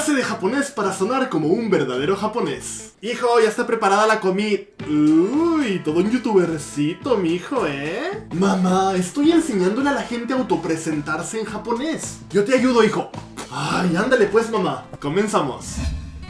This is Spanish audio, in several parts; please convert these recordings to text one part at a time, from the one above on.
Frase de japonés para sonar como un verdadero japonés. Hijo, ya está preparada la comida. Uy, todo un youtubercito, mijo, ¿eh? Mamá, estoy enseñándole a la gente a autopresentarse en japonés. Yo te ayudo, hijo. Ay, ándale pues, mamá. Comenzamos.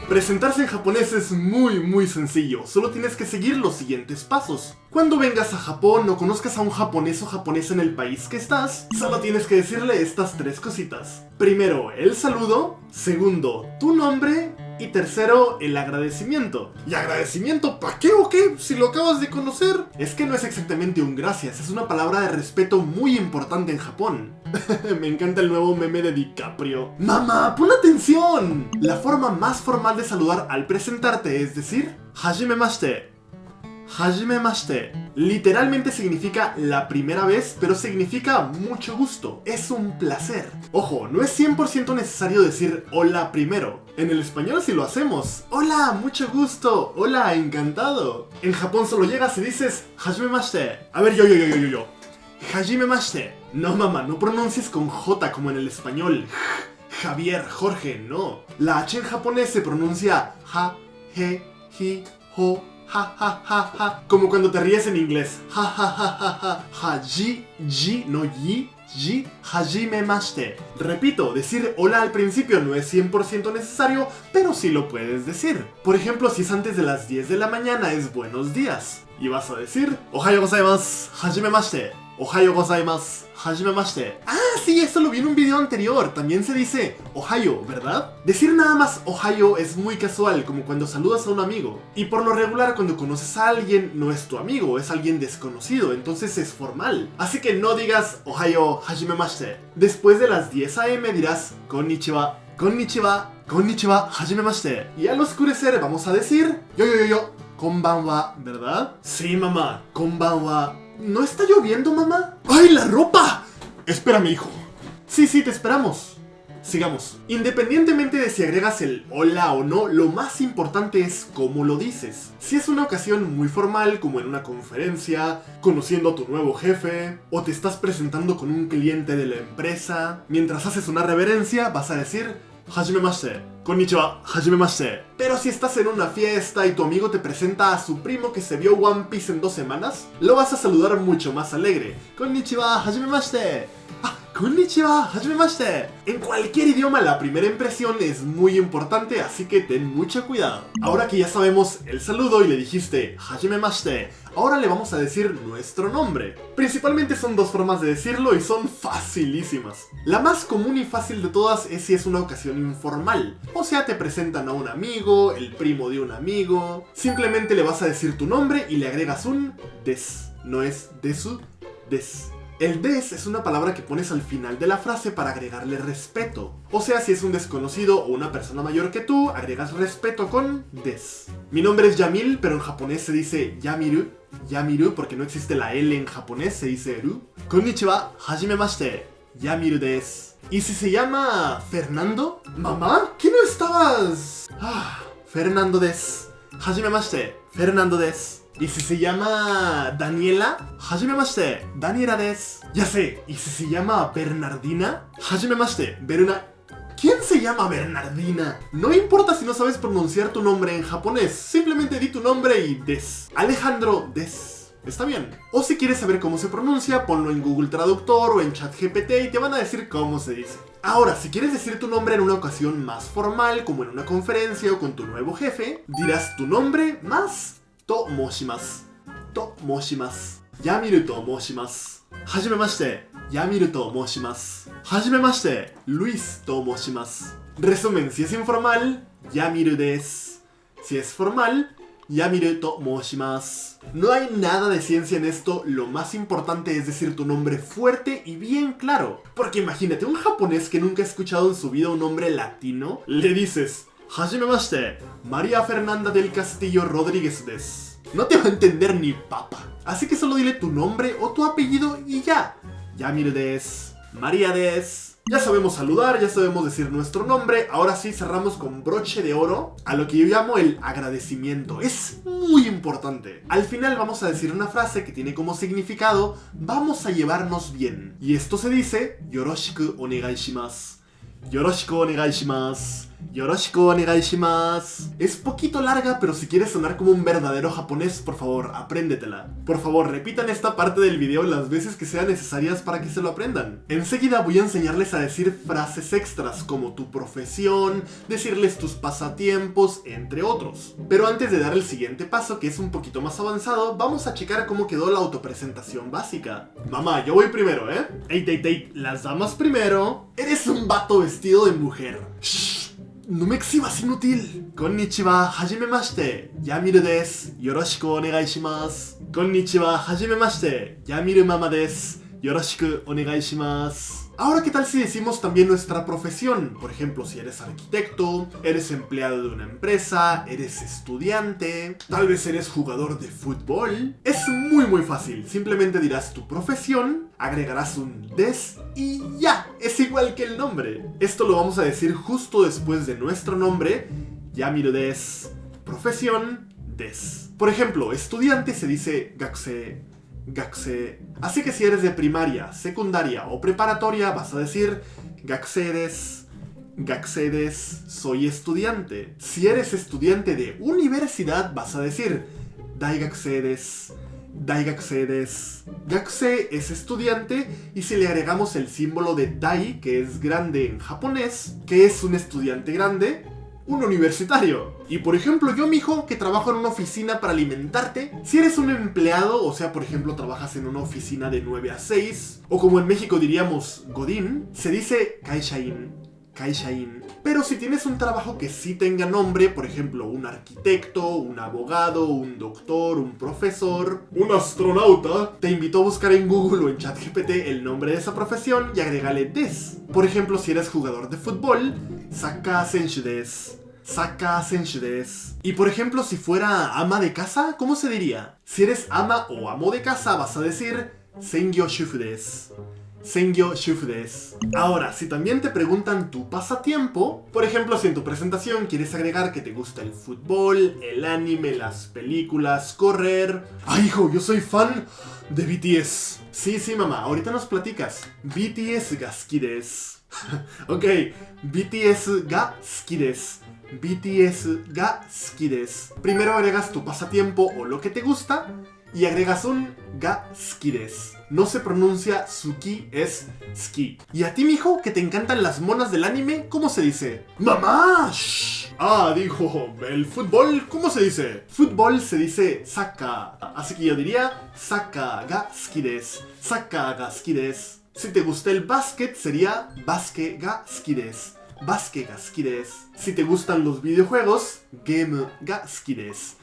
Presentarse en japonés es muy sencillo, solo tienes que seguir los siguientes pasos. Cuando vengas a Japón o conozcas a un japonés o japonesa en el país que estás, solo tienes que decirle estas tres cositas. Primero, el saludo. Segundo, tu nombre. Y tercero, el agradecimiento. ¿Y agradecimiento para qué o qué? Si lo acabas de conocer. Es que no es exactamente un gracias, es una palabra de respeto muy importante en Japón. Me encanta el nuevo meme de DiCaprio. ¡Mamá, pon atención! La forma más formal de saludar al presentarte es decir Hajimemashite. Hajimemashite. Literalmente significa la primera vez, pero significa mucho gusto. Es un placer. Ojo, no es 100% necesario decir hola primero. En el español sí lo hacemos. Hola, mucho gusto. Hola, encantado. En Japón solo llegas y dices Hajimemashite. A ver, yo. Hajimemashite. No, mamá, no pronuncies con J como en el español. Javier, Jorge, no. La H en japonés se pronuncia ha, he, hi, ho. Ja, como cuando te ríes en inglés. Haji, ji, no yi, ji, hajimemashite. Repito, decir hola al principio no es 100% necesario, pero sí lo puedes decir. Por ejemplo, si es antes de las 10 de la mañana es buenos días. Y vas a decir Ohayo gozaimasu, hajimemashite. Ohayo gozaimasu, hajimemashite. Ah, sí, eso lo vi en un video anterior. También se dice Ohayo, ¿verdad? Decir nada más Ohayo es muy casual, como cuando saludas a un amigo. Y por lo regular, cuando conoces a alguien, no es tu amigo, es alguien desconocido, entonces es formal. Así que no digas Ohayo hajimemashite. Después de las 10 AM dirás Konnichiwa, konnichiwa, konnichiwa, hajimemashite. Y al oscurecer vamos a decir yo, konbanwa, ¿verdad? Sí, mamá, konbanwa. ¿No está lloviendo, mamá? ¡Ay, la ropa! Espérame, hijo. Sí, te esperamos. Sigamos. Independientemente de si agregas el hola o no, lo más importante es cómo lo dices. Si es una ocasión muy formal, como en una conferencia, conociendo a tu nuevo jefe, o te estás presentando con un cliente de la empresa, mientras haces una reverencia, vas a decir Hajimemashite, konnichiwa, hajimemashite. Pero si estás en una fiesta y tu amigo te presenta a su primo que se vio One Piece en 2 semanas, lo vas a saludar mucho más alegre. Konnichiwa, hajimemashite. Konnichiwa, hajimemashite. En cualquier idioma la primera impresión es muy importante, así que ten mucho cuidado. Ahora que ya sabemos el saludo y le dijiste hajimemashite, ahora le vamos a decir nuestro nombre. Principalmente son dos formas de decirlo y son facilísimas. La más común y fácil de todas es si es una ocasión informal. O sea, te presentan a un amigo, el primo de un amigo. Simplemente le vas a decir tu nombre y le agregas un des. No es desu, des. El des es una palabra que pones al final de la frase para agregarle respeto. O sea, si es un desconocido o una persona mayor que tú, agregas respeto con des. Mi nombre es Yamil, pero en japonés se dice Yamiru. Yamiru, porque no existe la L en japonés, se dice Ru. Konnichiwa, hajimemashite. Yamiru des. ¿Y si se llama Fernando? ¿Mamá? ¿Qué no estabas? Fernando des. Hajimemashite. Fernando des. ¿Y si se llama Daniela? Hajimemashite, Daniela des. Ya sé, ¿y si se llama Bernardina? Hajimemashite, ¿Quién se llama Bernardina? No importa si no sabes pronunciar tu nombre en japonés, simplemente di tu nombre y des. Alejandro des. Está bien. O si quieres saber cómo se pronuncia, ponlo en Google Traductor o en ChatGPT y te van a decir cómo se dice. Ahora, si quieres decir tu nombre en una ocasión más formal, como en una conferencia o con tu nuevo jefe, dirás tu nombre más to moshimasu. To moshimasu. Yamiru to moshimasu. Hajimemashite. Yamiru to moshimasu. Hajimemashite. Luis to moshimasu. Resumen, si es informal, Yamiru des. Si es formal, Yamiru to moshimasu. No hay nada de ciencia en esto, lo más importante es decir tu nombre fuerte y bien claro. Porque imagínate, un japonés que nunca ha escuchado en su vida un nombre latino, le dices Hajimemashite, María Fernanda del Castillo Rodríguez des. No te va a entender ni papa. Así que solo dile tu nombre o tu apellido y ya. Yamiru des, María des. Ya sabemos saludar, ya sabemos decir nuestro nombre. Ahora sí cerramos con broche de oro a lo que yo llamo el agradecimiento. Es muy importante. Al final vamos a decir una frase que tiene como significado vamos a llevarnos bien. Y esto se dice Yoroshiku onegai shimasu. Yoroshiku onegai shimasu. Yoroshiku onegai shimasu. Es poquito larga, pero si quieres sonar como un verdadero japonés, por favor, apréndetela. Por favor, repitan esta parte del video las veces que sean necesarias para que se lo aprendan. Enseguida voy a enseñarles a decir frases extras como tu profesión, decirles tus pasatiempos, entre otros. Pero antes de dar el siguiente paso, que es un poquito más avanzado, vamos a checar cómo quedó la autopresentación básica. Mamá, yo voy primero, ¿eh? Ey, las damas primero. Eres un vato vestido de mujer. Shh. No me exhibas, inútil. Konnichiwa, hajimemashite. Yamiru desu. Yoroshiku onegai shimasu. Konnichiwa, hajimemashite. Yamiru mama desu. Yoroshiku onegai shimasu. Ahora, ¿qué tal si decimos también nuestra profesión? Por ejemplo, si eres arquitecto, eres empleado de una empresa, eres estudiante, tal vez eres jugador de fútbol. Es muy fácil. Simplemente dirás tu profesión, agregarás un des y ya. Es igual que el nombre. Esto lo vamos a decir justo después de nuestro nombre. Yamiru desu. Profesión, des. Por ejemplo, estudiante se dice gakusei. Así que si eres de primaria, secundaria o preparatoria, vas a decir gakusei desu, soy estudiante. Si eres estudiante de universidad, vas a decir daigakusei desu. Gakusei es estudiante, y si le agregamos el símbolo de dai, que es grande en japonés, que es un estudiante grande, un universitario. Y por ejemplo, yo, mijo, que trabajo en una oficina para alimentarte, si eres un empleado, o sea, por ejemplo, trabajas en una oficina de 9 a 6, o como en México diríamos godín, se dice kaishain. Pero si tienes un trabajo que sí tenga nombre, por ejemplo, un arquitecto, un abogado, un doctor, un profesor, un astronauta, te invito a buscar en Google o en ChatGPT el nombre de esa profesión y agrégale des. Por ejemplo, si eres jugador de fútbol, saca senshi desu. Y por ejemplo, si fuera ama de casa, ¿cómo se diría? Si eres ama o amo de casa, vas a decir sengyo shufu desu. Ahora, si también te preguntan tu pasatiempo, por ejemplo, si en tu presentación quieres agregar que te gusta el fútbol, el anime, las películas, correr... ¡Ay, hijo! Yo soy fan de BTS. Sí, mamá, ahorita nos platicas. BTS ga suki desu. Ok, BTS ga suki desu. Primero agregas tu pasatiempo o lo que te gusta y agregas un ga suki desu. No se pronuncia suki, es ski. ¿Y a ti, mijo, que te encantan las monas del anime, cómo se dice? ¡Mamá! ¡Shh! Dijo, ¿el fútbol cómo se dice? Fútbol se dice saka. Así que yo diría saka ga suki desu. Si te gusta el básquet, sería basket ga suki desu. Si te gustan los videojuegos, game ga suki desu.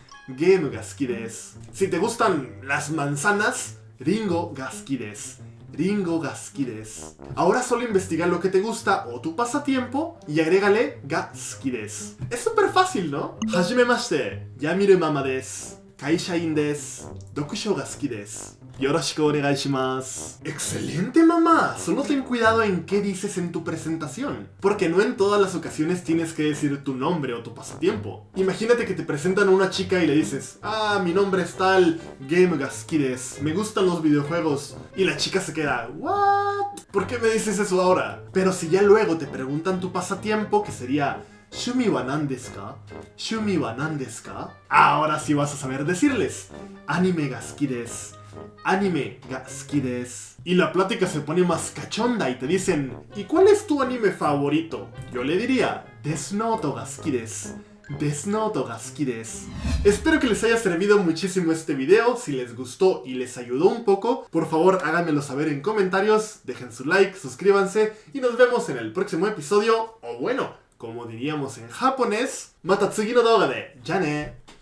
Si te gustan las manzanas, ringo ga suki desu. Ahora solo investiga lo que te gusta o tu pasatiempo y agrégale ga suki desu. Es súper fácil, ¿no? Hajimemashite, yamiru mama desu. Kaishain desu. Dokusho ga suki desu. Yoroshiku onegai shimasu. ¡Excelente, mamá! Solo ten cuidado en qué dices en tu presentación, porque no en todas las ocasiones tienes que decir tu nombre o tu pasatiempo. Imagínate que te presentan a una chica y le dices, mi nombre es tal, game ga suki desu, me gustan los videojuegos, y la chica se queda, ¿what? ¿Por qué me dices eso ahora? Pero si ya luego te preguntan tu pasatiempo, que sería ¿shumi wa nan desu ka? Ahora sí vas a saber decirles, anime ga suki desu. Y la plática se pone más cachonda y te dicen, ¿y cuál es tu anime favorito? Yo le diría, Death Note ga suki desu. Espero que les haya servido muchísimo este video. Si les gustó y les ayudó un poco, por favor háganmelo saber en comentarios, dejen su like, suscríbanse y nos vemos en el próximo episodio, o bueno, como diríamos en japonés, mata tsugi no douga de, ya ne.